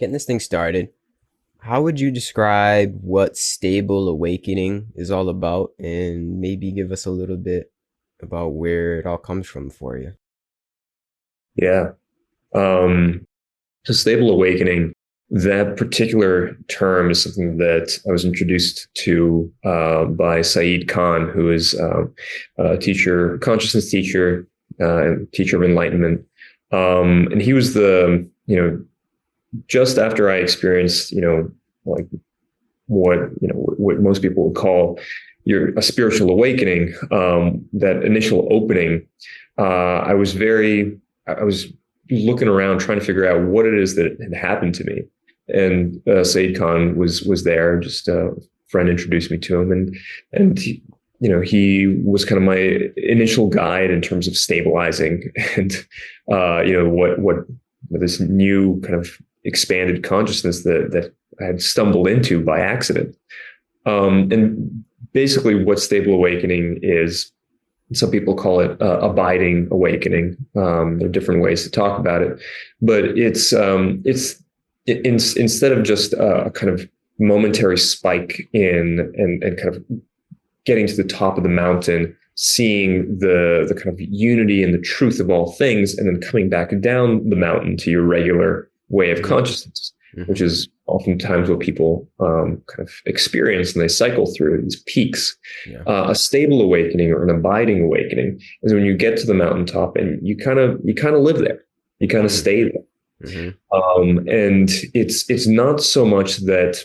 getting this thing started, how would you describe what stable awakening is all about, and maybe give us a little bit about where it all comes from for you? Yeah. Um, so stable awakening, that particular term is something that I was introduced to by Saeed Khan, who is a teacher, consciousness teacher, and teacher of enlightenment. And he was just after I experienced, like what most people would call a spiritual awakening, that initial opening, I was looking around trying to figure out what it is that had happened to me. And Said Khan was there. Just a friend introduced me to him, and he was kind of my initial guide in terms of stabilizing and what this new kind of expanded consciousness that I had stumbled into by accident. And basically, what stable awakening is, some people call it abiding awakening. There are different ways to talk about it, but instead of just a kind of momentary spike and kind of getting to the top of the mountain, seeing the kind of unity and the truth of all things, and then coming back down the mountain to your regular way of consciousness, which is oftentimes what people kind of experience, and they cycle through these peaks. Yeah. A stable awakening or an abiding awakening is when you get to the mountaintop and you kind of live there, you kind of stay there. And it's not so much that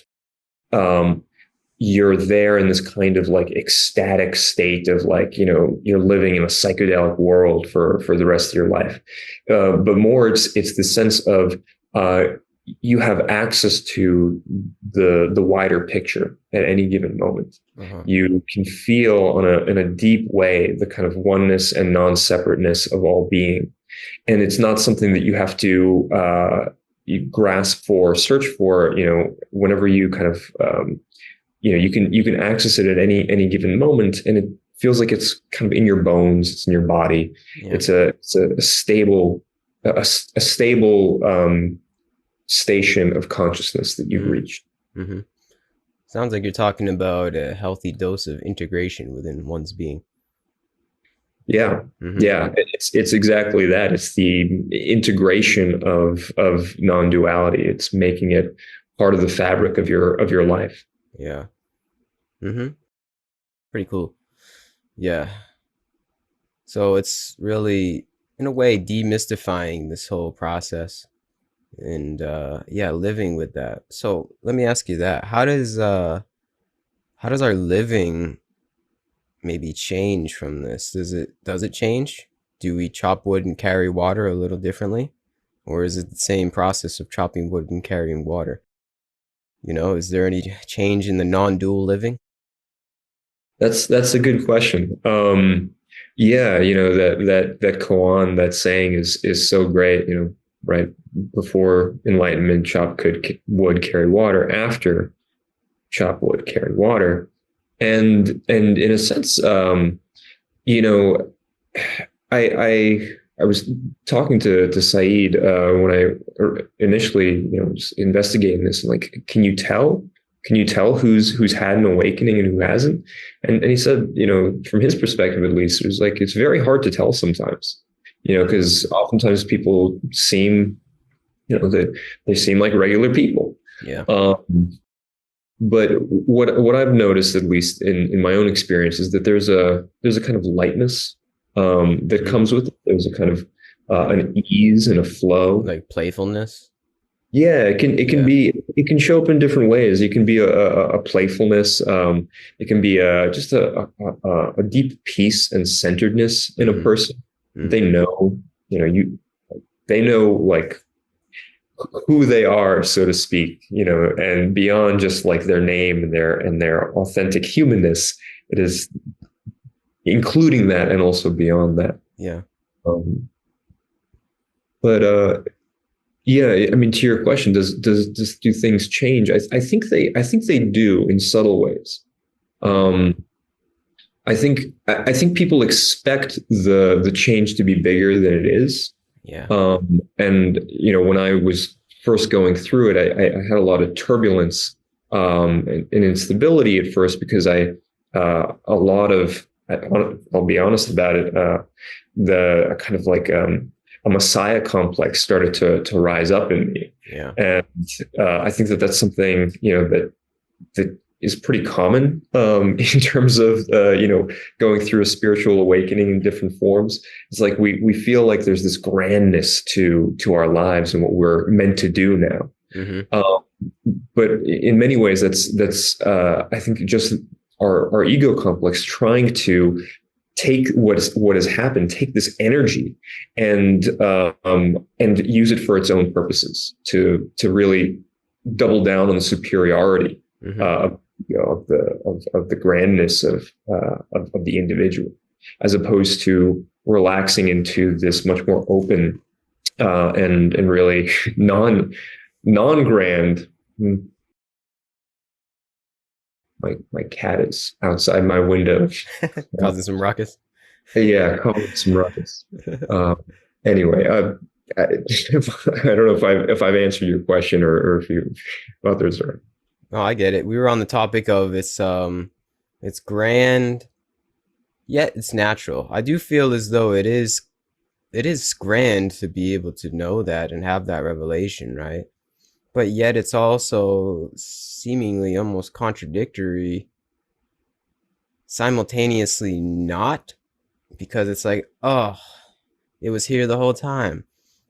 you're there in this kind of like ecstatic state of like, you're living in a psychedelic world for the rest of your life, but more it's the sense of you have access to the wider picture at any given moment. You can feel in a deep way the kind of oneness and non-separateness of all being. And it's not something that you have to you grasp for, search for, whenever you kind of you can access it at any given moment, and it feels like it's kind of in your bones, it's in your body. Yeah. It's a stable station of consciousness that you've reached. Sounds like you're talking about a healthy dose of integration within one's being. Yeah. Yeah. It's exactly that. It's the integration of non-duality. It's making it part of the fabric of your life. Yeah. Pretty cool. Yeah. So it's really, in a way, demystifying this whole process, and living with that. So let me ask you that. How does our living maybe change from this? Does it change? Do we chop wood and carry water a little differently? Or is it the same process of chopping wood and carrying water? Is there any change in the non-dual living? That's a good question. That koan, that saying is so great. Right before enlightenment, chop wood, carry water. After, chop wood, carry water. And in a sense, I was talking to Saeed when I initially was investigating this. Like, can you tell who's had an awakening and who hasn't? And he said, from his perspective at least, it was like it's very hard to tell sometimes. Because oftentimes people seem, they seem like regular people. Yeah. But what I've noticed, at least in my own experience, is that there's a kind of lightness that comes with it. There's a kind of an ease and a flow, like playfulness. Yeah, it can show up in different ways. It can be a playfulness. It can be just a deep peace and centeredness in a person. They know, they know like who they are, so to speak, and beyond just like their name and their authentic humanness, it is including that and also beyond that. Yeah. Yeah, I mean, to your question, do things change? I think they do in subtle ways. I think people expect the change to be bigger than it is. Yeah. And when I was first going through it, I had a lot of turbulence and instability at first because a lot of, I'll be honest about it, the kind of like a messiah complex started to rise up in me. Yeah. And I think that that's something, that is pretty common in terms of going through a spiritual awakening in different forms. It's like we feel like there's this grandness to our lives and what we're meant to do now. Mm-hmm. But in many ways, that's I think just our ego complex trying to take what has happened, take this energy, and use it for its own purposes to really double down on the superiority Mm-hmm. of the grandness of the individual, as opposed to relaxing into this much more open and really non grand. My cat is outside my window. Causing some ruckus. Yeah, causing some ruckus. Uh, anyway, I don't know if I've answered your question or if you others are. Oh, I get it. We were on the topic of it's grand, yet it's natural. I do feel as though it is grand to be able to know that and have that revelation, right? But yet it's also seemingly almost contradictory, simultaneously not, because it's like, oh, it was here the whole time,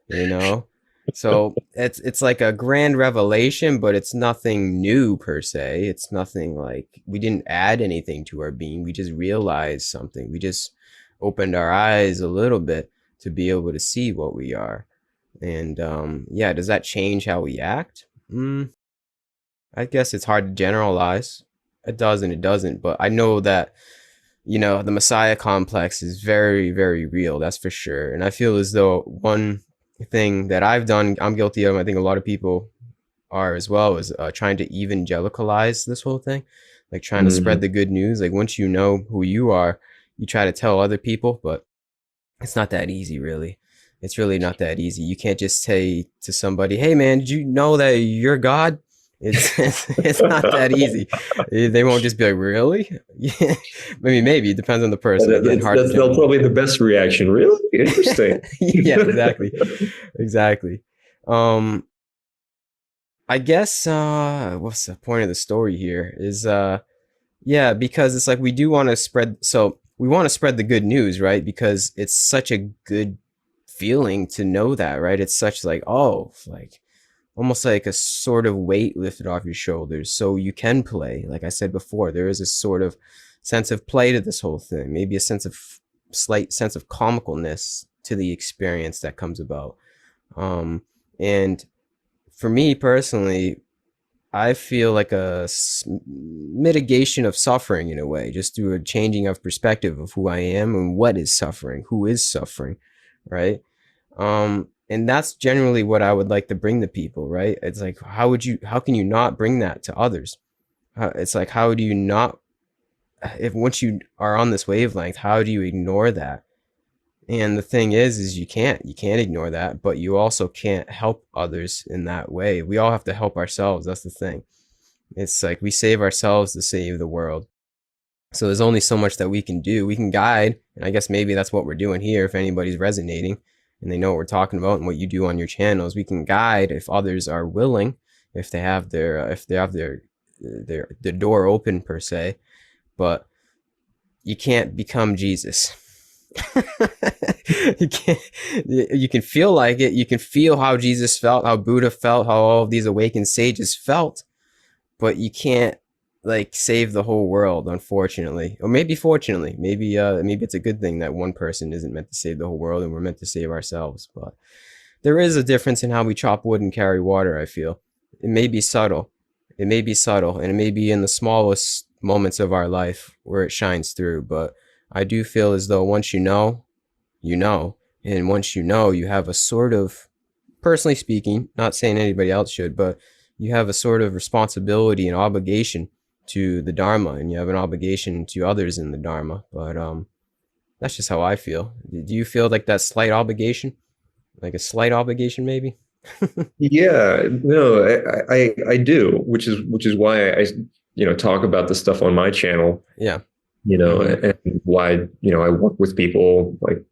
you know? So it's like a grand revelation, but it's nothing new per se. It's nothing like we didn't add anything to our being. We just realized something. We just opened our eyes a little bit to be able to see what we are. And yeah, does that change how we act? I guess it's hard to generalize. It does and it doesn't. But I know that, the Messiah complex is very, very real. That's for sure. And I feel as though one thing that I've done, I'm guilty of, I think a lot of people are as well, is trying to evangelicalize this whole thing, like trying to spread Mhm. the good news. Like once you know who you are, you try to tell other people, but it's not that easy, really. It's really not that easy. You can't just say to somebody, "Hey, man, did you know that you're God?" It's not that easy. They won't just be like, "Really?" Yeah, maybe it depends on the person. Again, hard to That's generalize. probably the best reaction. Really interesting. Yeah, exactly, exactly. Um, I guess what's the point of the story here is yeah, because it's like we do want to spread, so we want to spread the good news, right? Because it's such a good feeling to know that, right? It's such like, oh, like almost like a sort of weight lifted off your shoulders so you can play. Like I said before, there is a sort of sense of play to this whole thing, maybe a sense of slight sense of comicalness to the experience that comes about. And for me personally, I feel like a mitigation of suffering in a way, just through a changing of perspective of who I am and what is suffering, who is suffering, right? And that's generally what I would like to bring to people, right? It's like, how can you not bring that to others? It's like, how do you not, if once you are on this wavelength, how do you ignore that? And the thing is you can't ignore that, but you also can't help others in that way. We all have to help ourselves. That's the thing. It's like we save ourselves to save the world. So there's only so much that we can do. We can guide, and I guess maybe that's what we're doing here. If anybody's resonating and they know what we're talking about and what you do on your channels, we can guide if others are willing, if they have their door open per se. But you can't become Jesus. you can't. You can feel like it. You can feel how Jesus felt, how Buddha felt, how all of these awakened sages felt, but you can't like save the whole world, unfortunately, or maybe fortunately. Maybe it's a good thing that one person isn't meant to save the whole world and we're meant to save ourselves. But there is a difference in how we chop wood and carry water. I feel it may be subtle, and it may be in the smallest moments of our life where it shines through. But I do feel as though once you know, you know, and once you know, you have a sort of, personally speaking, not saying anybody else should, but you have a sort of responsibility and obligation to the Dharma, and you have an obligation to others in the Dharma. But that's just how I feel. Do you feel like that slight obligation, like a slight obligation, maybe? Yeah, no, I do, which is why I talk about this stuff on my channel, Yeah. Mm-hmm. and why I work with people, like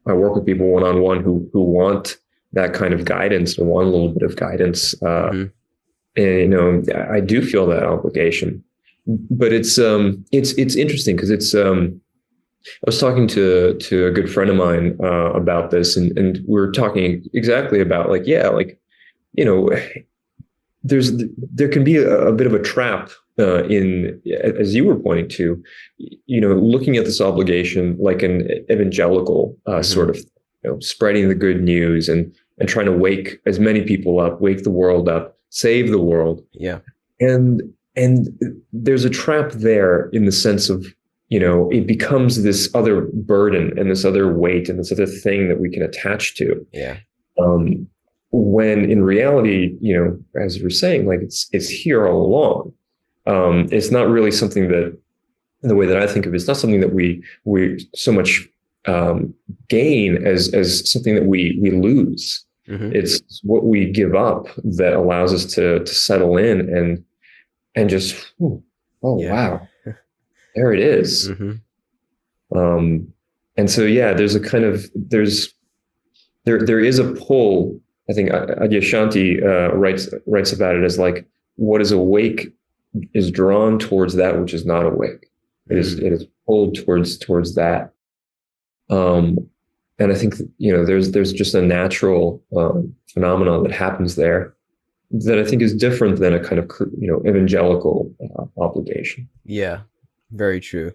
I work with people one on one who want that kind of guidance or want a little bit of guidance. Mm-hmm. And I do feel that obligation, but it's interesting because I was talking to a good friend of mine about this, and we were talking exactly about, like, yeah, like, you know there's there can be a bit of a trap in, as you were pointing to, looking at this obligation like an evangelical Mm-hmm. sort of, spreading the good news and trying to wake as many people up, wake the world up, save the world. Yeah. And there's a trap there in the sense of, it becomes this other burden and this other weight and this other thing that we can attach to. Yeah. Um, when in reality, as you were saying, like it's here all along. It's not really something that, the way that I think of it, it's not something that we so much gain as something that we lose. Mm-hmm. It's what we give up that allows us to settle in and just, oh Yeah. wow, there it is. Mm-hmm. Um, and so, yeah, there is a pull. I think Adyashanti writes about it as like, what is awake is drawn towards that which is not awake. Mm. It is pulled towards that. Um, and I think that, there's just a natural phenomenon that happens there that I think is different than a kind of evangelical obligation. Yeah. Very true.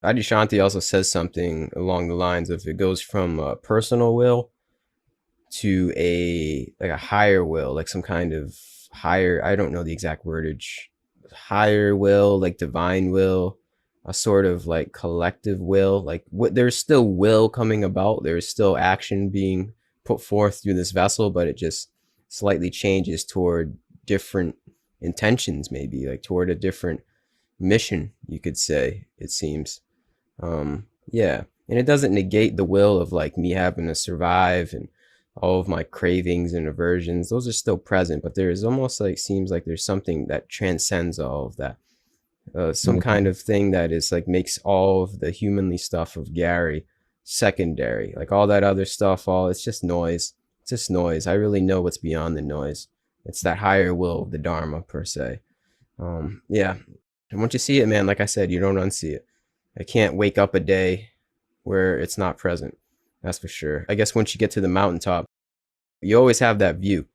Adyashanti also says something along the lines of it goes from a personal will to a higher will, like some kind of higher, I don't know the exact wordage, higher will, like divine will, a sort of like collective will. Like there's still will coming about, there's still action being put forth through this vessel, but it just slightly changes toward different intentions, maybe like toward a different mission, you could say, it seems. Yeah, and it doesn't negate the will of like me having to survive and all of my cravings and aversions. Those are still present, but there is almost like, seems like there's something that transcends all of that. Some kind Mhm. of thing that is like makes all of the humanly stuff of Gary secondary. Like all that other stuff, all it's just noise. It's just noise. I really know what's beyond the noise. It's that higher will of the Dharma per se. Yeah. And once you see it, man, like I said, you don't unsee it. I can't wake up a day where it's not present. That's for sure. I guess once you get to the mountaintop, you always have that view.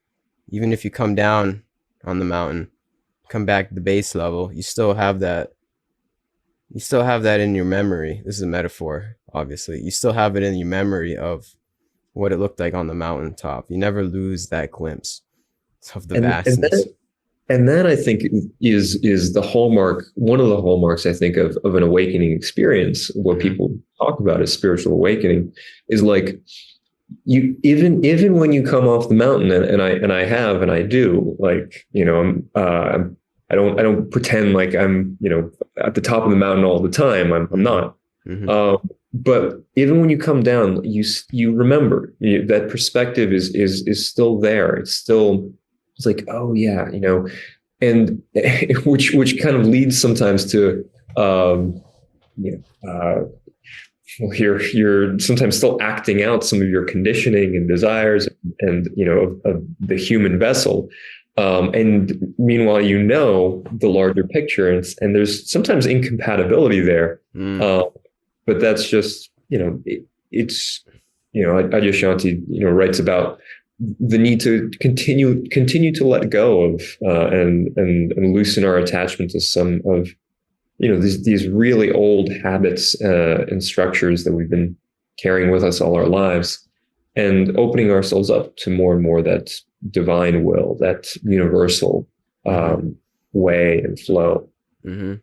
Even if you come down on the mountain, come back to the base level, you still have that. You still have that in your memory. This is a metaphor, obviously. You still have it in your memory of what it looked like on the mountaintop. You never lose that glimpse of the And vastness. that I think is the hallmark, one of the hallmarks, I think, of an awakening experience. What Mm-hmm. people talk about as spiritual awakening is like, you, even when you come off the mountain, and I have, and I do, like, I don't pretend like I'm, at the top of the mountain all the time. I'm Mm-hmm. not. Mm-hmm. But even when you come down, you remember, that perspective is still there. It's like, oh yeah, and which kind of leads sometimes to, um, you know, well, you're sometimes still acting out some of your conditioning and desires, and of the human vessel. And meanwhile, the larger picture, and there's sometimes incompatibility there. Mm. Uh, but that's just, it's, Adyashanti, writes about the need to continue to let go of, and loosen our attachment to some of, these really old habits and structures that we've been carrying with us all our lives, and opening ourselves up to more and more that divine will, that universal Mm-hmm. way and flow. Mm-hmm.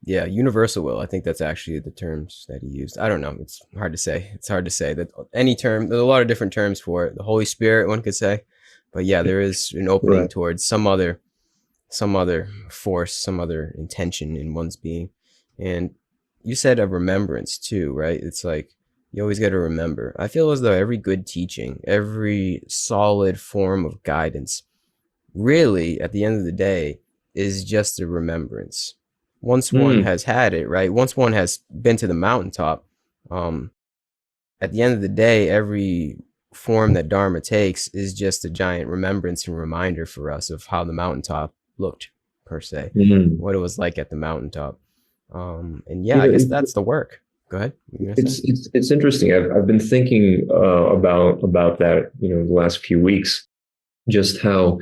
Yeah, universal will. I think that's actually the terms that he used. I don't know. It's hard to say. It's hard to say that any term. There's a lot of different terms for it. The Holy Spirit, one could say, but yeah, there is an opening Right. towards some other force, some other intention in one's being. And you said a remembrance too, right? It's like You always got to remember. I feel as though every good teaching, every solid form of guidance, really, at the end of the day, is just a remembrance. Once one Mm, has had it, right? Once one has been to the mountaintop, um, at the end of the day, every form that Dharma takes is just a giant remembrance and reminder for us of how the mountaintop looked, per se, mm. what it was like at the mountaintop. And yeah, You I know, guess that's the work. Go ahead. What are you gonna say? it's interesting. I've been thinking about that, the last few weeks, just how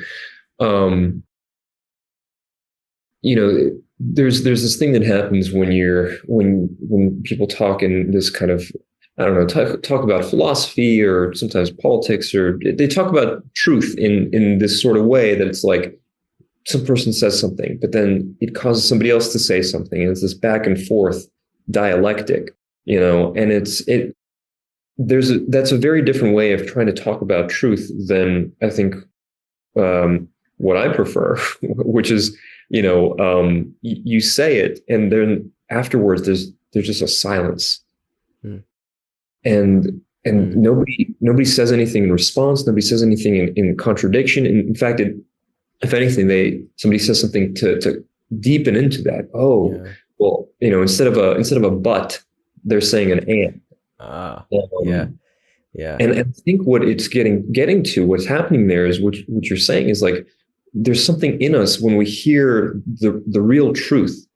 um, there's this thing that happens when people talk in this kind of, I don't know, talk about philosophy or sometimes politics, or they talk about truth in this sort of way that it's like some person says something, but then it causes somebody else to say something, and it's this back and forth dialectic, and that's a very different way of trying to talk about truth than I think what I prefer, which is, you say it, and then afterwards there's just a silence, Hmm. and Hmm. nobody says anything in response. Nobody says anything in contradiction. And in fact, if anything, somebody says something to deepen into that. Oh, Yeah. well, instead of a but, they're saying an and. Ah. Yeah. Um, Yeah. and I think what it's getting to, what's happening there is what you're saying is like there's something in us when we hear the real truth.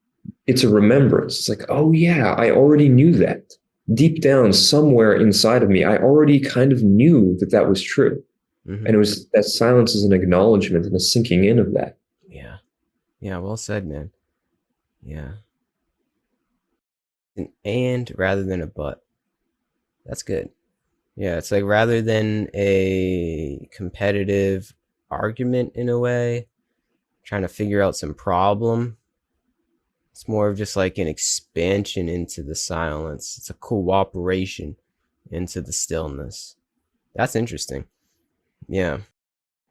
It's a remembrance. It's like, oh yeah, I already knew that. Deep down, somewhere inside of me, I already kind of knew that that was true. Hmm. And it was that silence is an acknowledgement and a sinking in of that. Yeah. Yeah. Well said, man. Yeah. An and rather than a but. That's good. Yeah, it's like rather than a competitive argument in a way, trying to figure out some problem, it's more of just like an expansion into the silence. It's a cooperation into the stillness. That's interesting. Yeah,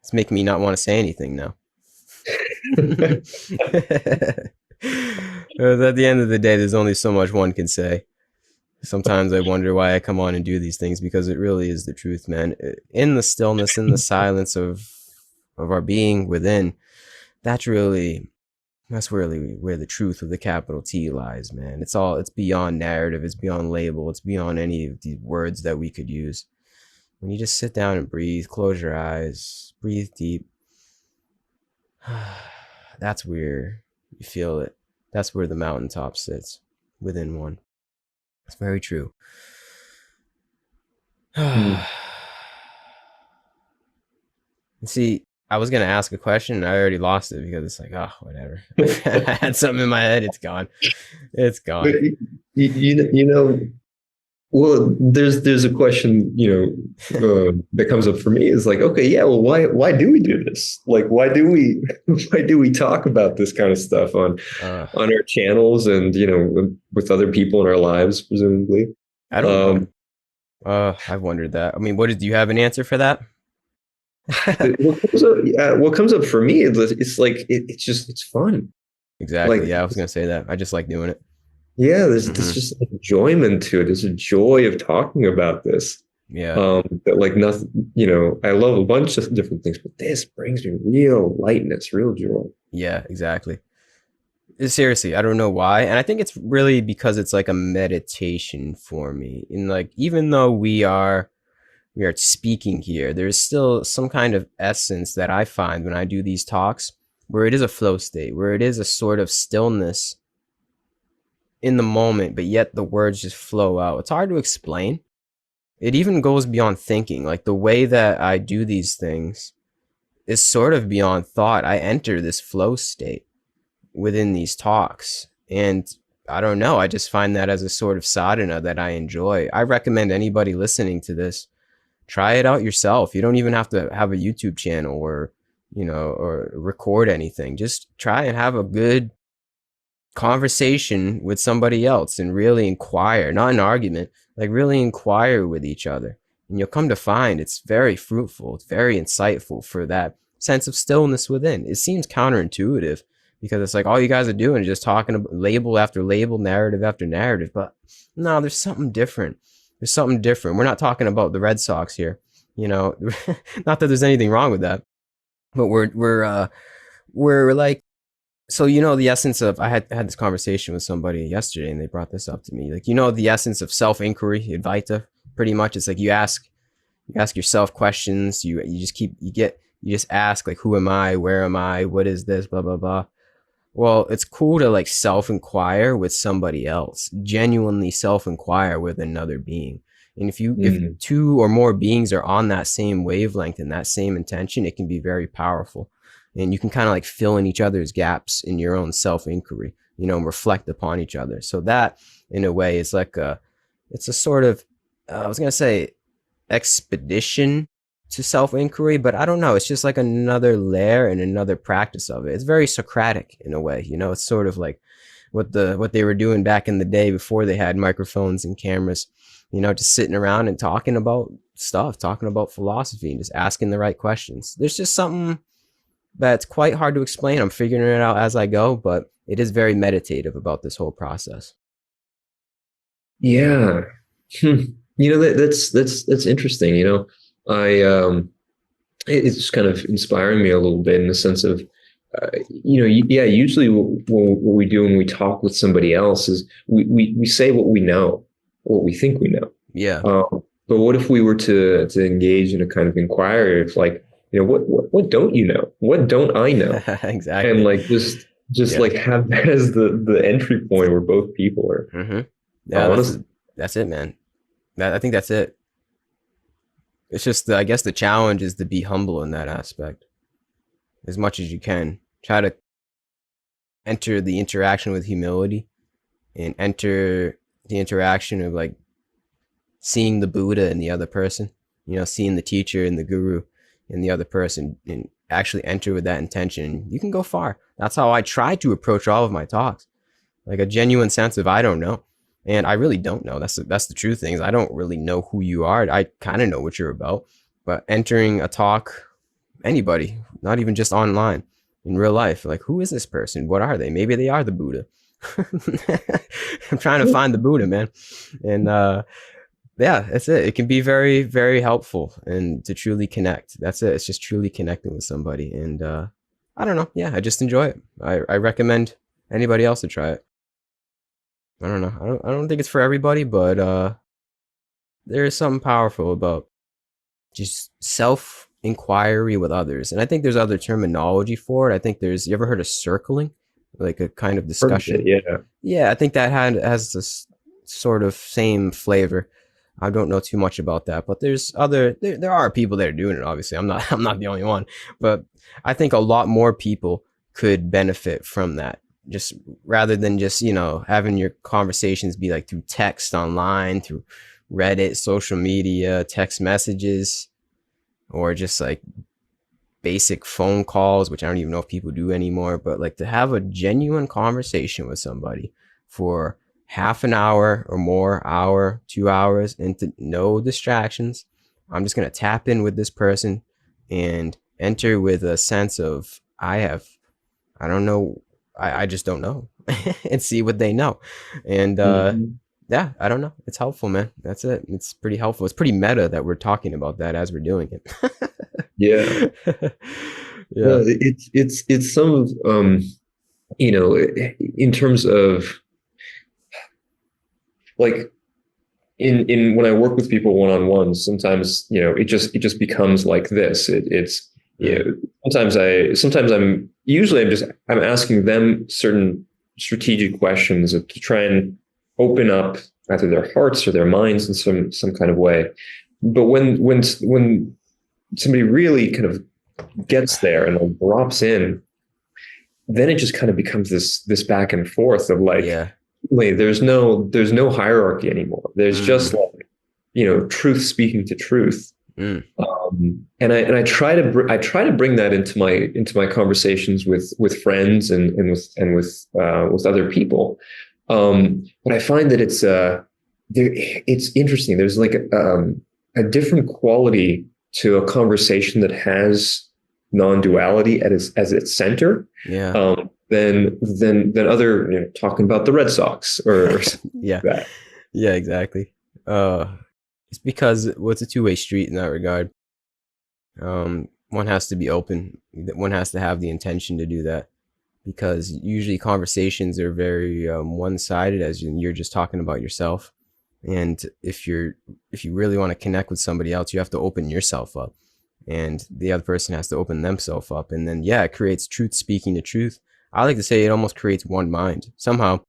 it's making me not want to say anything now. At the end of the day, there's only so much one can say. Sometimes I wonder why I come on and do these things, because it really is the truth, man. In the stillness, in the silence of our being within, that's really where the truth with the capital T lies, man. It's beyond narrative, it's beyond label, it's beyond any of these words that we could use. When you just sit down and breathe, close your eyes, breathe deep, that's where you feel it. That's where the mountaintop sits within one. It's very true. Mm. See, I was gonna ask a question and I already lost it because it's like, oh, whatever. I had something in my head, it's gone. It's But gone. you know, well, there's a question, that comes up for me is like, okay, yeah, well, why do we do this? Like, why do we why do we talk about this kind of stuff Uh, on our channels and with other people in our lives, presumably? I don't know. Um, I've wondered that. I mean, do you have an answer for that? what comes up for me is it's like it's fun. Like, Exactly. Yeah, I was gonna say that. I just like doing it. yeah, there's Hmm. just an enjoyment to it. There's a joy of talking about this. Yeah. That like nothing, I love a bunch of different things, but this brings me real lightness, real joy. Yeah. Exactly. Seriously, I don't know why, and I think it's really because it's like a meditation for me. And like, even though we are speaking here, there's still some kind of essence that I find when I do these talks, where it is a flow state, where it is a sort of stillness in the moment, but yet the words just flow out. It's hard to explain. It even goes beyond thinking. Like the way that I do these things is sort of beyond thought. I enter this flow state within these talks. And I don't know, I just find that as a sort of sadhana that I enjoy. I recommend anybody listening to this try it out yourself. You don't even have to have a YouTube channel or record anything. Just try and have a good conversation with somebody else and really inquire, not an argument, like really inquire with each other. And you'll come to find it's very fruitful, it's very insightful for that sense of stillness within. It seems counterintuitive because it's like all you guys are doing is just talking about label after label, narrative after narrative. But no, there's something different. There's something different. We're not talking about the Red Sox here, you know. Not that there's anything wrong with that, but we're like, so you know the essence of, I had this conversation with somebody yesterday and they brought this up to me, like, you know, the essence of self-inquiry, Advaita, pretty much. It's like you ask yourself questions, you just keep you just ask, like, who am I, where am I, what is this, blah blah blah. Well, it's cool to like self-inquire with somebody else, genuinely self-inquire with another being. And if Mm. two or more beings are on that same wavelength and that same intention, it can be very powerful. And you can kind of like fill in each other's gaps in your own self-inquiry, you know, and reflect upon each other. So that, in a way, is like it's a sort of, I was gonna say, expedition to self-inquiry, but I don't know. It's just like another layer and another practice of it. It's very Socratic in a way, you know. It's sort of like what they were doing back in the day before they had microphones and cameras, you know, just sitting around and talking about stuff, talking about philosophy and just asking the right questions. There's just something that's quite hard to explain. I'm figuring it out as I go, but it is very meditative about this whole process. Yeah. Hmm. That's interesting. I it's kind of inspiring me a little bit in the sense of, yeah. Usually, what we do when we talk with somebody else is we say what we know, what we think we know. Yeah. But what if we were to engage in a kind of inquiry of like, what don't you know? What don't I know? And Exactly. like just Yeah. like have that as the entry point where both people are Mm-hmm. Yeah, honest. that's it, man. I think that's it. It's just I guess the challenge is to be humble in that aspect as much as you can. Try to enter the interaction with humility and enter the interaction of like seeing the Buddha in the other person, you know, seeing the teacher and the guru in the other person, and actually enter with that intention. You can go far. That's how I try to approach all of my talks, like a genuine sense of I don't know. And I really don't know. That's the true thing. Is I don't really know who you are. I kind of know what you're about, but entering a talk, anybody, not even just online, in real life, like, who is this person? What are they? Maybe they are the Buddha. I'm trying to find the Buddha, man. And yeah, that's it. It can be very, very helpful and to truly connect. That's it. It's just truly connecting with somebody. And I don't know. Yeah, I just enjoy it. I recommend anybody else to try it. I don't know. I don't think it's for everybody, but there is something powerful about just self inquiry with others. And I think there's other terminology for it. I think there's, you ever heard of circling? Like a kind of Heard of it, discussion. yeah. Yeah, I think that has this sort of same flavor. I don't know too much about that, but there are people that are doing it. Obviously, I'm not the only one, but I think a lot more people could benefit from that. Just rather than just, you know, having your conversations be like through text online, through Reddit, social media, text messages, or just like basic phone calls, which I don't even know if people do anymore, but like to have a genuine conversation with somebody for half an hour or more, hour, 2 hours, and to no distractions. I'm just going to tap in with this person and enter with a sense of, I don't know, I just don't know, and see what they know. And Mhm. yeah, I don't know. It's helpful, man. That's it. It's pretty helpful. It's pretty meta that we're talking about that as we're doing Yeah. it. Yeah. Well, it's some of you know, in terms of like in when I work with people one on one, sometimes it just becomes like this. It's Mm. sometimes I'm asking them certain strategic questions to try and open up either their hearts or their minds in some kind of way. But when somebody really kind of gets there and like drops in, then it just kind of becomes this back and forth of like, Yeah. wait, there's no hierarchy anymore. There's just Mm. like, truth speaking to truth. Mm. And I try to bring that into my conversations with friends and with other people. But I find that it's interesting. There's like a different quality to a conversation that has non-duality as its center, Yeah. than other, talking about the Red Sox or something Yeah. like that. Yeah, exactly. It's because well, it's a two-way street in that regard. One has to be open. One has to have the intention to do that, because usually conversations are very one-sided, as you're just talking about yourself. And if you really want to connect with somebody else, you have to open yourself up, and the other person has to open themselves up, and then yeah, it creates truth speaking to truth. I like to say it almost creates one mind somehow,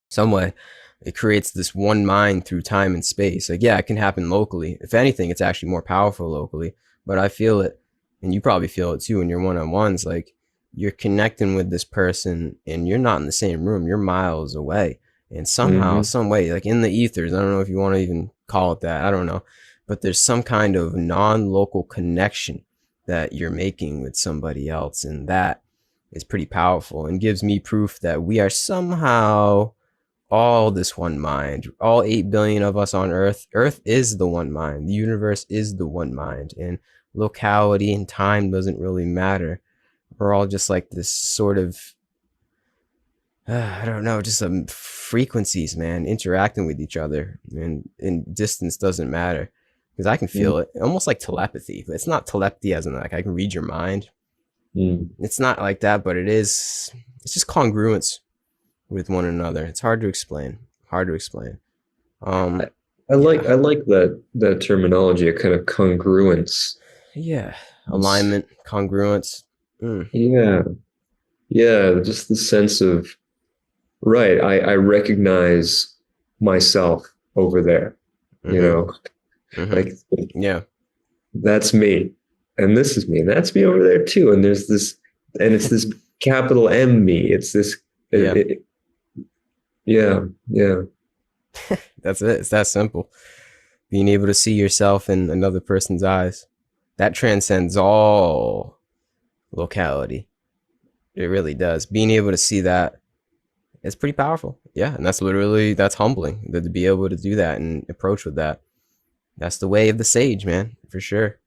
some way. It creates this one mind through time and space. Like, yeah, it can happen locally. If anything, it's actually more powerful locally. But I feel it, and you probably feel it too in your one-on-ones. Like, you're connecting with this person, and you're not in the same room. You're miles away, and somehow, Hmm. some way, like in the ethers. I don't know if you want to even call it that. I don't know, but there's some kind of non-local connection that you're making with somebody else, and that is pretty powerful and gives me proof that we are somehow all this one mind. All 8 billion of us on Earth. Earth is the one mind. The universe is the one mind. And locality and time doesn't really matter. We're all just like this sort of, I don't know, just some frequencies, man, interacting with each other. And distance doesn't matter, because I can feel it. Almost like telepathy. But it's not telepathy as in like I can read your mind. Mm. It's not like that, but it is. It's just congruence with one another. It's hard to explain. Hard to explain. I, Um, I yeah, like that terminology, a kind of congruence. yeah. It's, Alignment, congruence. Mm. yeah, yeah, just the sense of right. I recognize myself over there. You Mm-hmm. know, Mm-hmm. like Yeah. that's me, and this is me, and that's me over there too. And there's this, and it's this capital M me. It's this, Yeah. yeah, yeah. That's it. It's that simple. Being able to see yourself in another person's eyes. That transcends all locality. It really does. Being able to see that is pretty powerful. Yeah. And that's humbling to be able to do that and approach with that. That's the way of the sage, man, for sure.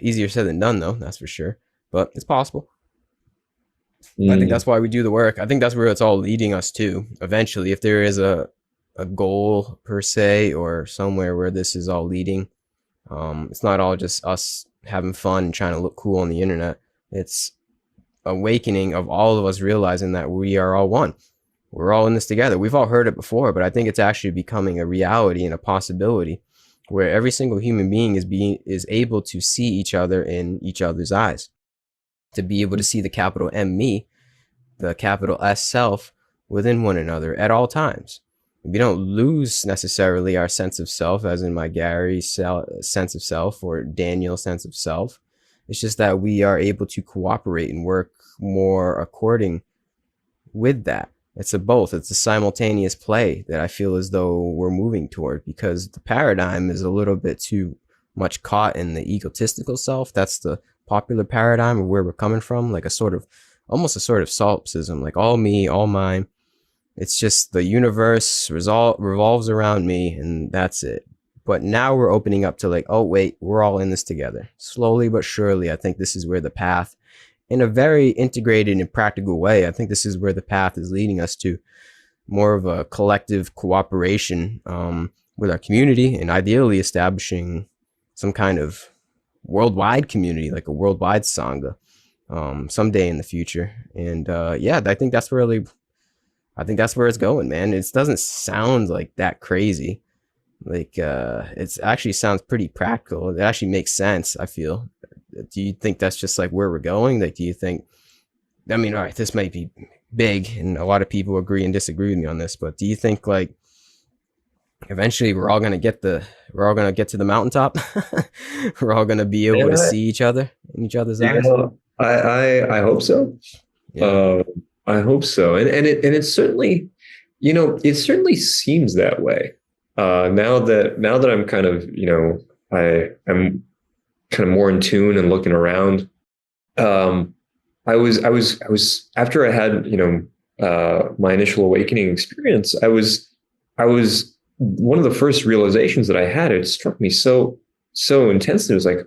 Easier said than done, though, that's for sure. But it's possible. I think that's Mm. why we do the work. I think that's where it's all leading us to eventually. If there is a goal per se, or somewhere where this is all leading, it's not all just us having fun and trying to look cool on the internet. It's awakening of all of us realizing that we are all one. We're all in this together. We've all heard it before, but I think it's actually becoming a reality and a possibility, where every single human being is able to see each other in each other's eyes, to be able to see the capital M me, the capital S self within one another at all times. We don't lose necessarily our sense of self, as in my Gary sense of self or Daniel sense of self. It's just that we are able to cooperate and work more according with that. It's a both. It's a simultaneous play that I feel as though we're moving toward, because the paradigm is a little bit too much caught in the egotistical self. That's the popular paradigm of where we're coming from, like a sort of almost a sort of solipsism, like all me, all mine. It's just the universe revolves around me, and that's it. But now we're opening up to like, oh wait, we're all in this together. Slowly but surely, I think this is where the path, in a very integrated and practical way, I think this is where the path is leading us to more of a collective cooperation with our community, and ideally establishing some kind of worldwide community, like a worldwide sangha, someday in the future. And yeah, I think that's where it's going, man. It doesn't sound like that crazy. Like it actually sounds pretty practical. It actually makes sense, I feel. Do you think that's just like where we're going? Like, do you think, I mean, all right, this might be big and a lot of people agree and disagree with me on this, but do you think like eventually we're all gonna get to the mountaintop? We're all gonna be able to And see each other in each other's you eyes? know, I hope so. Yeah. Uh, I hope so. And it certainly, it certainly seems that way. Now that I'm kind of, I'm kind of more in tune and looking around. Um, I was after I had, my initial awakening experience, I was one of the first realizations that I had, it struck me so intensely. It was like,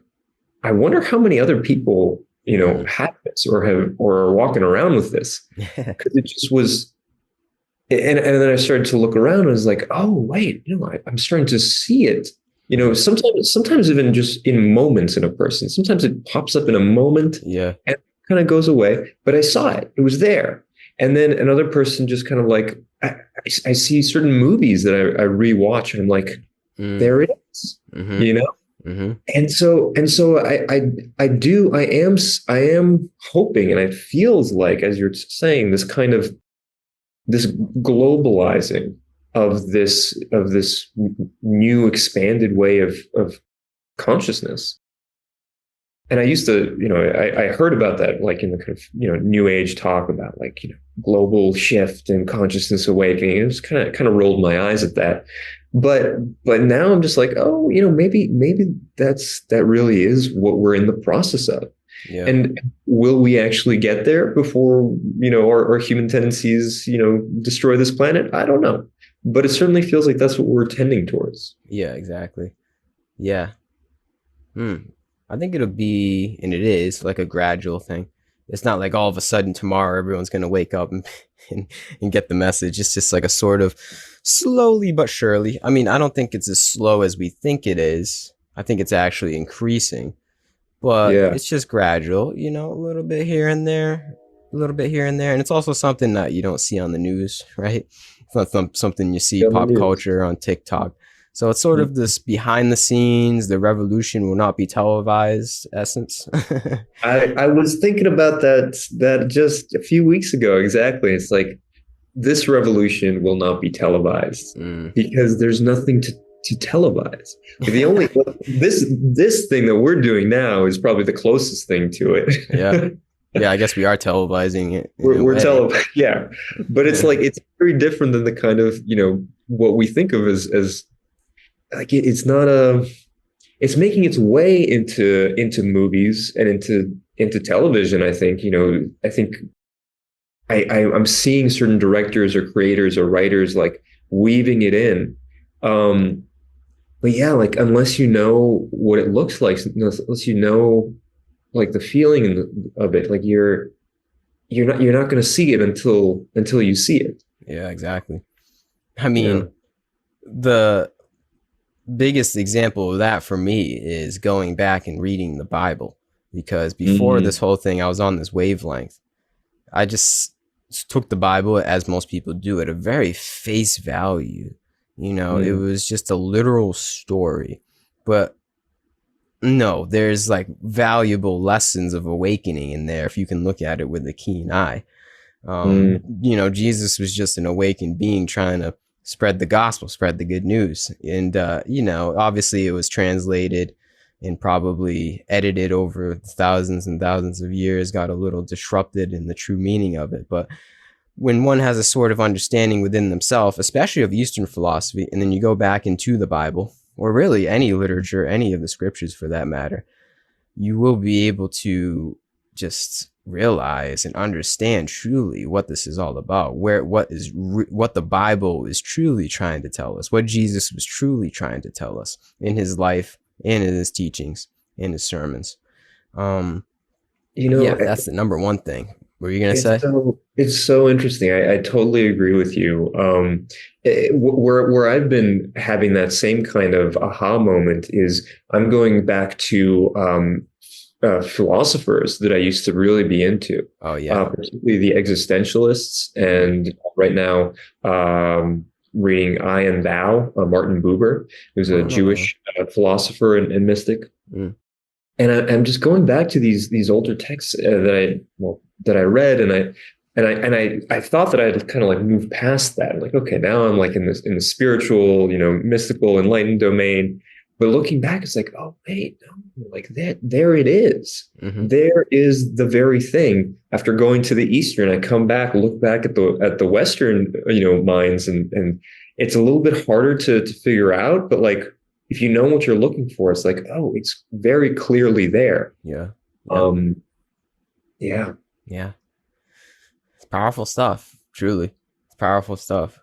I wonder how many other people, Mm. have this or are walking around with this. Because it just was, and then I started to look around and I was like, oh wait, I'm starting to see it. Sometimes even just in moments in a person. Sometimes it pops up in a moment Yeah. and kind of goes away, but I saw it. It was there. And then another person just kind of like I see certain movies that I rewatch and I'm like, Mm. there it is, Mm-hmm. you know? Mm-hmm. And so I am hoping, and it feels like, as you're saying, this globalizing of this new expanded way of consciousness. And I used to, I heard about that like in the kind of, new age talk about like, global shift and consciousness awakening. It was kind of rolled my eyes at that. But but now I'm just like, oh, maybe that really is what we're in the process of. Yeah. And will we actually get there before, our human tendencies, destroy this planet? I don't know. But it certainly feels like that's what we're tending towards. Yeah, exactly. Yeah. Hmm. I think it'll be, and it is, like a gradual thing. It's not like all of a sudden tomorrow everyone's going to wake up and, and get the message. It's just like a sort of slowly but surely. I mean, I don't think it's as slow as we think it is. I think it's actually increasing, but Yeah. it's just gradual, a little bit here and there, a little bit here and there. And it's also something that you don't see on the news, right? It's not something you see On the pop news. culture on TikTok. So it's sort of this behind the scenes, the revolution will not be televised essence. I was thinking about that just a few weeks ago. Exactly. It's like this revolution will not be televised Mm. because there's nothing to televise. The only this thing that we're doing now is probably the closest thing to Yeah. it. Yeah, I guess we are televising it in a We're way. yeah, but it's like it's very different than the kind of what we think of as like it's not a it's making its way into movies and into television. I think I'm seeing certain directors or creators or writers like weaving it in. Um, but yeah, like unless you know what it looks like, unless you know like the feeling of it, like you're not going to see it until you see it. Yeah, exactly. I Yeah. mean, the biggest example of that for me is going back and reading the Bible, because before this Mm, whole thing, I was on this wavelength. I just took the Bible, as most people do, at a very face value. It mm, was just a literal story. But no, there's like valuable lessons of awakening in there if you can look at it with a keen eye. mm, Jesus was just an awakened being trying to spread the gospel, spread the good news. And, obviously it was translated and probably edited over thousands and thousands of years, got a little disrupted in the true meaning of it. But when one has a sort of understanding within themselves, especially of Eastern philosophy, and then you go back into the Bible, or really any literature, any of the scriptures for that matter, you will be able to just realize and understand truly what this is all about, what the Bible is truly trying to tell us, what Jesus was truly trying to tell us in his life and in his teachings, in his sermons. um you yeah, know, that's the number one thing. What were you gonna It's say? so it's so interesting. I totally agree with you. Where I've been having that same kind of aha moment is I'm going back to philosophers that I used to really be into, Oh yeah. particularly the existentialists. Mm. And right now, reading I and Thou, Martin Buber, who's a Oh. Jewish philosopher and mystic. Mm. And I'm just going back to these older texts that I read, and I thought that I'd kind of like moved past that. Like, okay, now I'm like in the spiritual, mystical, enlightened domain. But looking back, it's like, oh wait, no, like that, there it is. Mm-hmm. There is the very thing. After going to the Eastern, I come back, look back at the Western, minds, and it's a little bit harder to figure out. But like, if you know what you're looking for, it's like, oh, it's very clearly there. Yeah. Yep. Um, yeah. Yeah. It's powerful stuff. Truly, it's powerful stuff.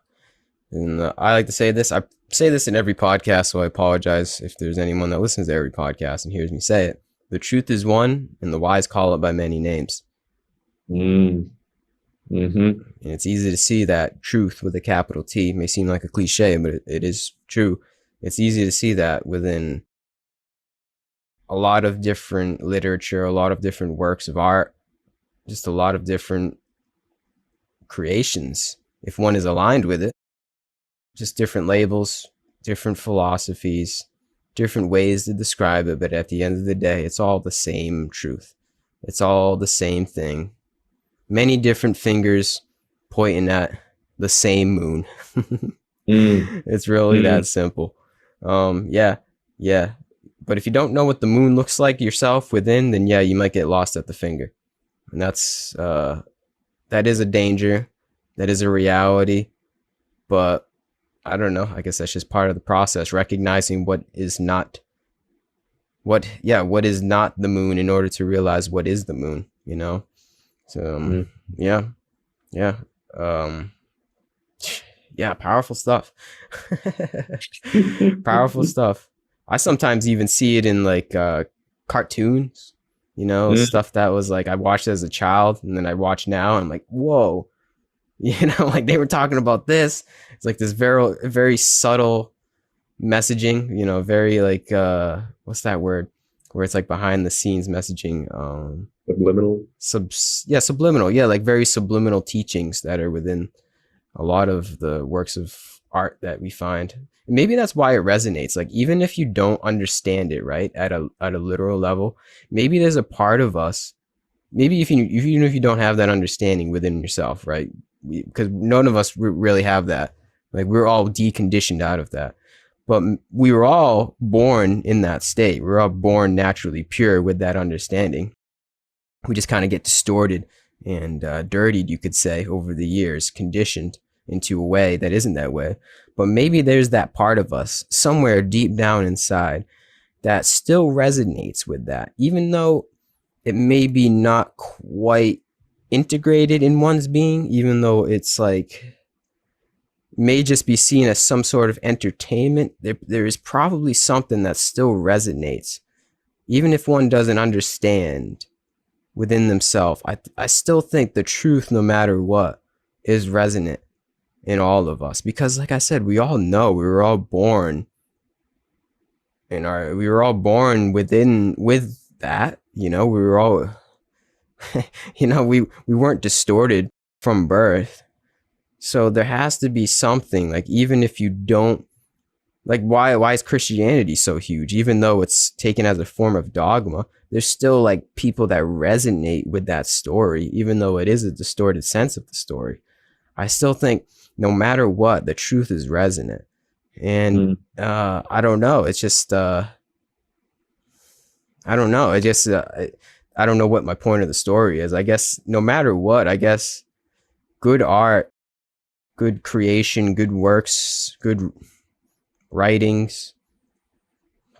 And I like to say this. I say this in every podcast, so I apologize if there's anyone that listens to every podcast and hears me say it. The truth is one, and the wise call it by many names. Mm. Mm-hmm. And it's easy to see that truth with a capital T. It may seem like a cliche, but it is true. It's easy to see that within a lot of different literature, a lot of different works of art, just a lot of different creations, if one is aligned with it. Just different labels, different philosophies, different ways to describe it. But at the end of the day, it's all the same truth. It's all the same thing. Many different fingers pointing at the same moon. Mm. It's really that Mm. simple. Yeah, yeah. But if you don't know what the moon looks like yourself within, then yeah, you might get lost at the finger. And that is a danger. That is a reality. But I don't know. I guess that's just part of the process, recognizing what is not what is not the moon in order to realize what is the moon, you know? So Mm. yeah, yeah. Um yeah, powerful stuff. Powerful stuff. I sometimes even see it in like cartoons, you know, Mm. stuff that was like I watched as a child and then I watch now and I'm like, whoa, you know, like they were talking about this. It's like this very subtle messaging, you know, very like what's that word? Where it's like behind the scenes messaging. Subliminal. Subliminal. Yeah, like very subliminal teachings that are within a lot of the works of art that we find. And maybe that's why it resonates. Like even if you don't understand it, right, at a literal level, maybe there's a part of us. Maybe even if you don't have that understanding within yourself, right? Because none of us really have that. Like we're all deconditioned out of that. But we were all born in that state. We were all born naturally pure with that understanding. We just kind of get distorted and dirtied, you could say, over the years, conditioned into a way that isn't that way. But maybe there's that part of us somewhere deep down inside that still resonates with that, even though it may be not quite integrated in one's being, even though it's like may just be seen as some sort of entertainment. There is probably something that still resonates, even if one doesn't understand within themselves. I still think the truth, no matter what, is resonant in all of us because, like I said, we all know we were all born we were all born with that. You know, we were all, you know, we weren't distorted from birth. So there has to be something, like even if you don't like why is Christianity so huge? Even though it's taken as a form of dogma, there's still like people that resonate with that story, even though it is a distorted sense of the story. I still think no matter what, the truth is resonant. And Mm. I don't know. It's just I don't know. I don't know what my point of the story is. I guess no matter what, I guess good art, good creation, good works, good writings,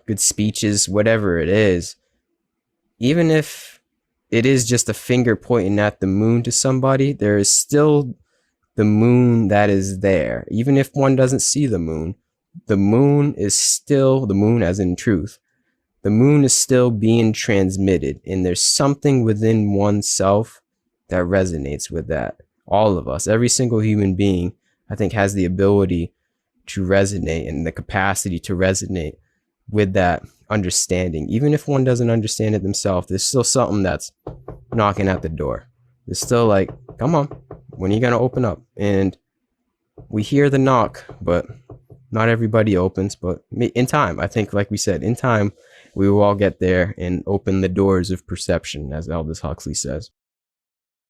good speeches, whatever it is, even if it is just a finger pointing at the moon to somebody, there is still the moon that is there. Even if one doesn't see the moon is still the moon, as in truth. The moon is still being transmitted, and there's something within oneself that resonates with that. All of us, every single human being, I think, has the ability to resonate and the capacity to resonate with that understanding. Even if one doesn't understand it themselves, there's still something that's knocking at the door. It's still like, come on, when are you going to open up? And we hear the knock, but not everybody opens. But in time, I think, like we said, in time, we will all get there and open the doors of perception, as Aldous Huxley says.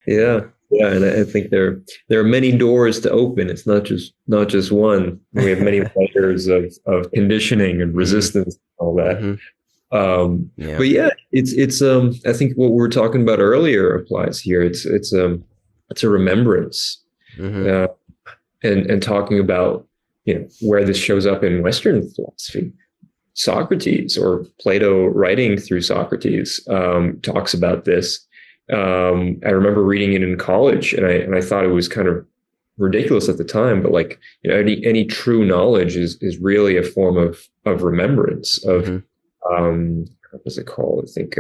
Yeah, yeah, and I think there are many doors to open. It's not just one. We have many layers of conditioning and resistance and all that. Mm-hmm. Yeah. But yeah, it's I think what we were talking about earlier applies here. It's a remembrance, Mm-hmm. uh, and talking about where this shows up in Western philosophy. Socrates, or Plato writing through Socrates, talks about this. I remember reading it in college, and I thought it was kind of ridiculous at the time, but like any true knowledge is really a form of remembrance of what was it called? I think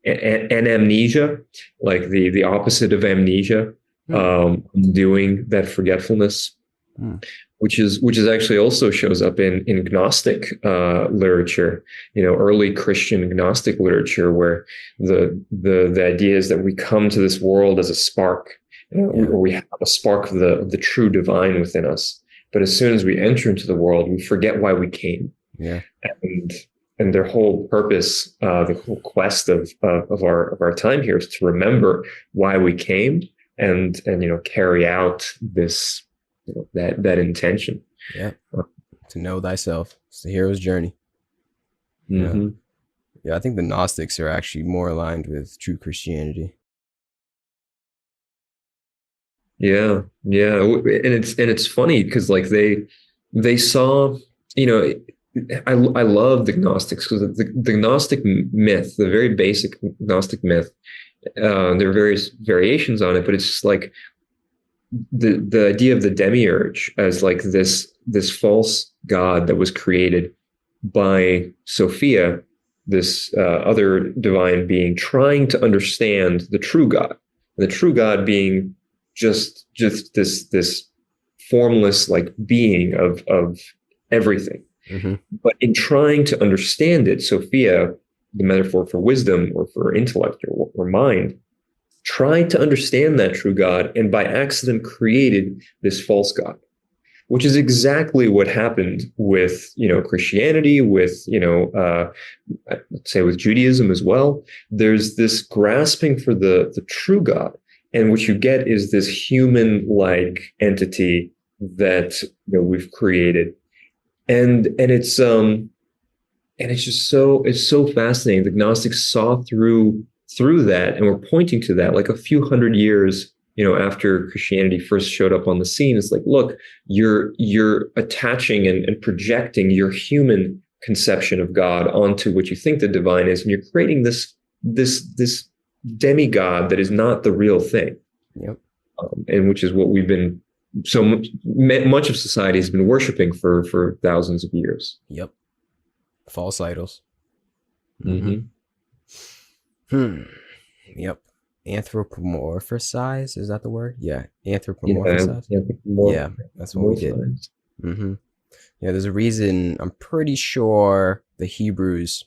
anamnesia, like the opposite of amnesia. Hmm. Doing that forgetfulness, Hmm. which is actually also shows up in Gnostic literature, early Christian Gnostic literature, where the idea is that we come to this world as a spark, Yeah. or we have a spark of the true divine within us. But as soon as we enter into the world, we forget why we came, Yeah. and and their whole purpose, the whole quest of our time here is to remember why we came, and carry out this, that intention. Yeah. To know thyself. It's the hero's journey. Yeah. Mm-hmm. Yeah. I think the Gnostics are actually more aligned with true Christianity. Yeah, yeah, and it's funny because like they saw, you know, I love the Gnostics because the Gnostic myth, the very basic Gnostic myth, there are various variations on it, but it's just like the idea of the demiurge as like this false god that was created by Sophia, this other divine being, trying to understand the true God. The true God being just this formless like being of everything. Mm-hmm. But in trying to understand it, Sophia, the metaphor for wisdom or for intellect or mind, tried to understand that true God and by accident created this false God, which is exactly what happened with Christianity, with let's say with Judaism as well. There's this grasping for the true God, and what you get is this human-like entity that we've created, and it's just so fascinating. The Gnostics saw through that, and were pointing to that like a few hundred years after Christianity first showed up on the scene. It's like, look, you're attaching and projecting your human conception of God onto what you think the divine is, and you're creating this demigod that is not the real thing. Yep. And which is what we've been so much of society has been worshiping for thousands of years. Yep. False idols. Mm-hmm. Mm-hmm. Yep. Anthropomorphize, is that the word? Yeah. Yeah, Anthropomorphize. yeah, Yeah, that's what we did. Mm-hmm. Yeah, there's a reason. I'm pretty sure the Hebrews,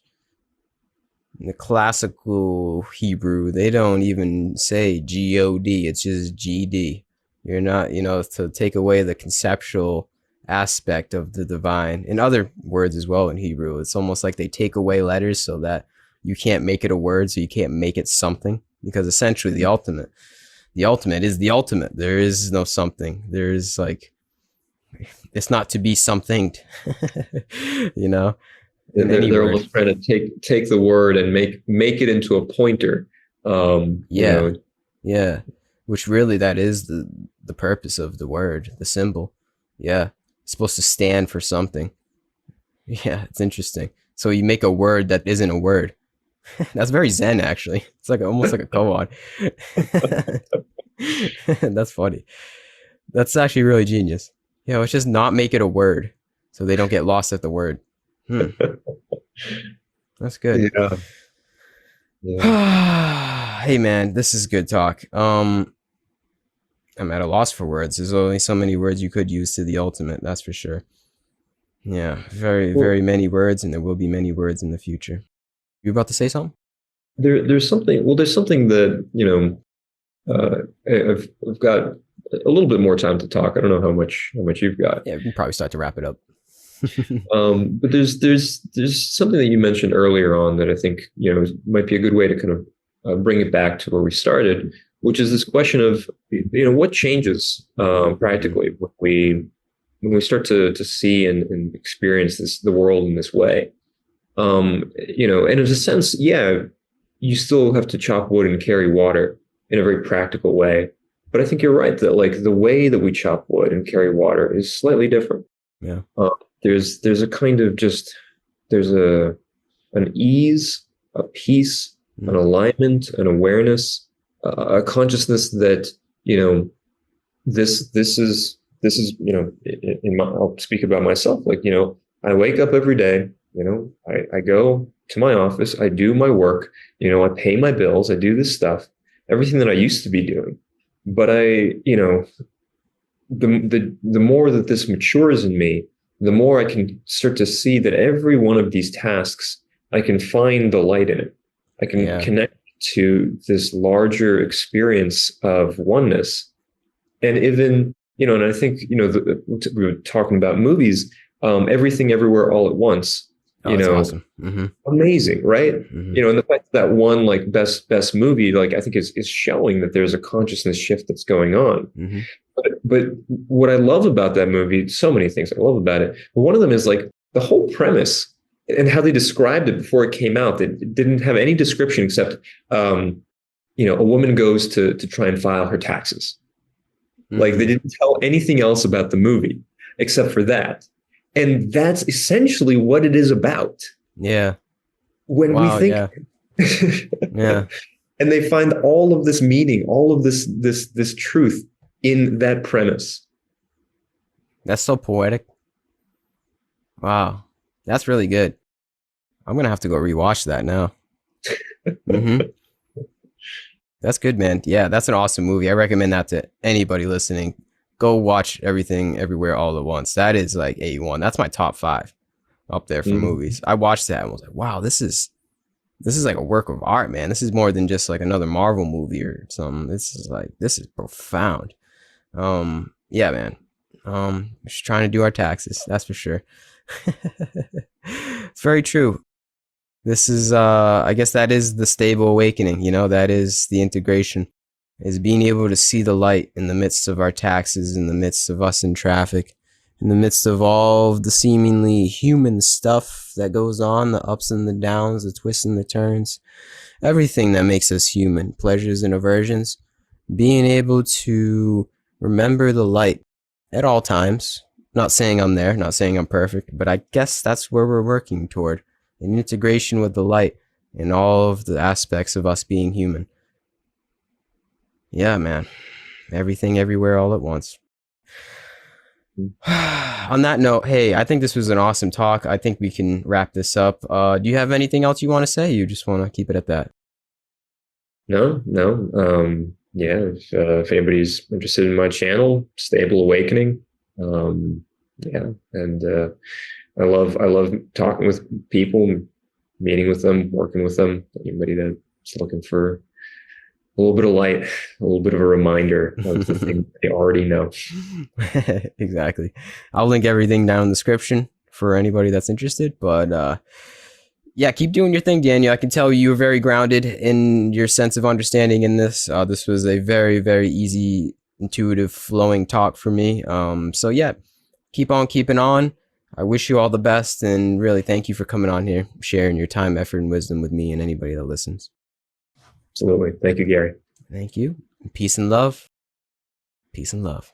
the classical Hebrew, they don't even say God. It's just GD. You're not, to take away the conceptual aspect of the divine. In other words as well in Hebrew, it's almost like they take away letters so that you can't make it a word, so you can't make it something. Because essentially the ultimate is the ultimate. There is no something. There is like, it's not to be something, you know. In any They're word. almost trying to take the word and make it into a pointer. Yeah. Yeah. Which really that is the purpose of the word, the symbol. Yeah. It's supposed to stand for something. Yeah, it's interesting. So you make a word that isn't a word. That's very Zen, actually. It's like almost like a koan. That's funny. That's actually really genius. Yeah, let's just not make it a word, so they don't get lost at the word. That's good. Yeah. Yeah. Hey man, this is good talk. I'm at a loss for words. There's only so many words you could use to the ultimate, that's for sure. Yeah, very, very many words, and there will be many words in the future. You about to say something? There's something. Well, there's something that I've got a little bit more time to talk. I don't know how much you've got. Yeah, we can probably start to wrap it up. But there's something that you mentioned earlier on that I think might be a good way to kind of bring it back to where we started, which is this question of what changes practically when we start to see and experience the world in this way. And in a sense, yeah, you still have to chop wood and carry water in a very practical way. But I think you're right that like the way that we chop wood and carry water is slightly different. Yeah. There's a kind of there's an ease, a peace, an alignment, an awareness, a consciousness that this is I'll speak about myself. Like I wake up every day. I go to my office. I do my work. I pay my bills. I do this stuff. Everything that I used to be doing. But the more that this matures in me, the more I can start to see that every one of these tasks, I can find the light in it. I can Yeah. connect to this larger experience of oneness. And even, and I think, we were talking about movies, Everything Everywhere All at Once, Oh, that's awesome. Mm-hmm. amazing, right? Mm-hmm. And the fact that one like best movie, like I think is showing that there's a consciousness shift that's going on. Mm-hmm. But what I love about that movie, so many things I love about it, but one of them is like the whole premise and how they described it before it came out. It didn't have any description except, a woman goes to try and file her taxes. Like they Mm-hmm. didn't tell anything else about the movie except for that. And that's essentially what it is about. Yeah. When we Wow. think, Yeah. Yeah. and they find all of this meaning, all of this truth in that premise. That's so poetic. Wow. That's really good. I'm gonna have to go rewatch that now. Mm-hmm. That's good, man. Yeah, that's an awesome movie. I recommend that to anybody listening. Go watch Everything Everywhere All at Once. That is like A1. That's my top 5 up there for Mhm. movies. I watched that and was like, wow, this is like a work of art, man. This is more than just like another Marvel movie or something. This is profound. Yeah, man. Just trying to do our taxes, that's for sure. It's very true. This is I guess that is the stable awakening, that is the integration, is being able to see the light in the midst of our taxes, in the midst of us in traffic, in the midst of all of the seemingly human stuff that goes on, the ups and the downs, the twists and the turns, everything that makes us human, pleasures and aversions, being able to remember the light at all times. Not saying I'm there, not saying I'm perfect, but I guess that's where we're working toward, an integration with the light in all of the aspects of us being human. Yeah, man. Everything, everywhere, all at once. On that note, hey, I think this was an awesome talk. I think we can wrap this up. Do you have anything else you want to say? You just want to keep it at that? No, no. Yeah, if anybody's interested in my channel, Stable Awakening, yeah, and I love talking with people, meeting with them, working with them. Anybody that's looking for a little bit of light, a little bit of a reminder of the thing they already know. Exactly. I'll link everything down in the description for anybody that's interested. But yeah, keep doing your thing, Daniel. I can tell you're very grounded in your sense of understanding in this. This was a very, very easy, intuitive, flowing talk for me. So yeah, keep on keeping on. I wish you all the best, and really thank you for coming on here, sharing your time, effort, and wisdom with me and anybody that listens. Absolutely. Thank you, Gary. Thank you. Peace and love. Peace and love.